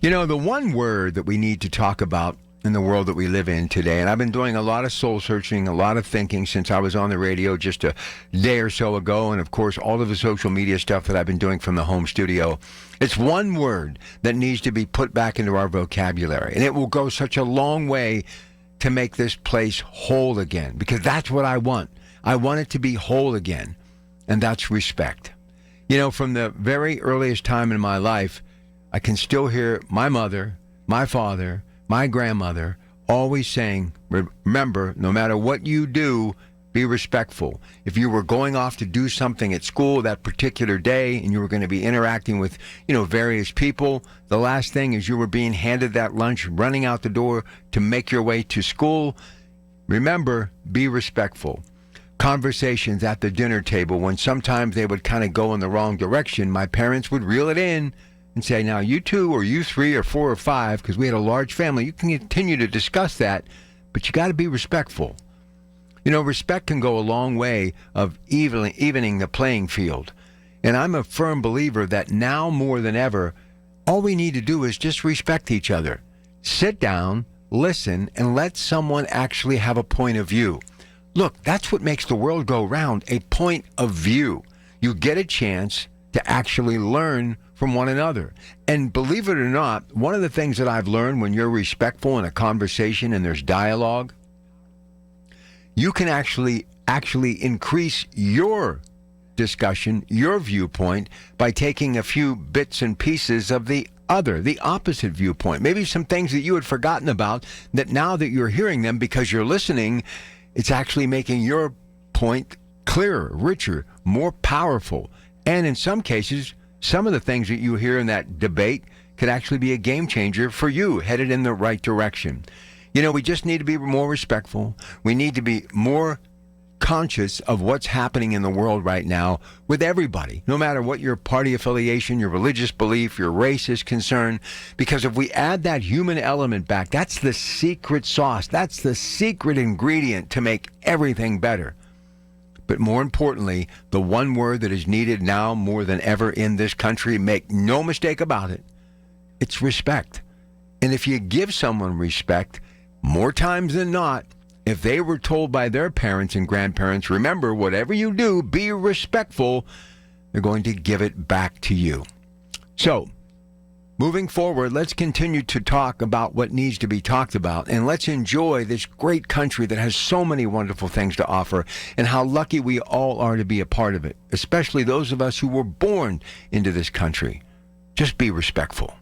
You know, the one word that we need to talk about in the world that we live in today, and I've been doing a lot of soul searching, a lot of thinking since I was on the radio just a day or so ago, and of course all of the social media stuff that I've been doing from the home studio. It's one word that needs to be put back into our vocabulary, and it will go such a long way to make this place whole again, because that's what I want. I want it to be whole again, and that's respect. You know, from the very earliest time in my life, I can still hear my mother, my father, my grandmother always saying, remember, no matter what you do, be respectful. If you were going off to do something at school that particular day and you were going to be interacting with, various people, the last thing is you were being handed that lunch, running out the door to make your way to school. Remember, be respectful. Conversations at the dinner table, when sometimes they would kind of go in the wrong direction, my parents would reel it in and say, now you two or you three or four or five, because we had a large family, you can continue to discuss that, but you got to be respectful. You know, respect can go a long way of evening the playing field. And I'm a firm believer that now more than ever, all we need to do is just respect each other. Sit down, listen, and let someone actually have a point of view. Look, that's what makes the world go round, a point of view. You get a chance to actually learn from one another. And believe it or not, one of the things that I've learned when you're respectful in a conversation and there's dialogue, you can actually increase your discussion, your viewpoint, by taking a few bits and pieces of the opposite viewpoint. Maybe some things that you had forgotten about that now that you're hearing them because you're listening, it's actually making your point clearer, richer, more powerful. And in some cases, some of the things that you hear in that debate could actually be a game changer for you, headed in the right direction. You know, we just need to be more respectful. We need to be more conscious of what's happening in the world right now with everybody, no matter what your party affiliation, your religious belief, your race is concerned. Because if we add that human element back, that's the secret sauce. That's the secret ingredient to make everything better. But more importantly, the one word that is needed now more than ever in this country, make no mistake about it, it's respect. And if you give someone respect, more times than not, if they were told by their parents and grandparents, remember, whatever you do, be respectful, they're going to give it back to you. So, moving forward, let's continue to talk about what needs to be talked about, and let's enjoy this great country that has so many wonderful things to offer, and how lucky we all are to be a part of it, especially those of us who were born into this country. Just be respectful.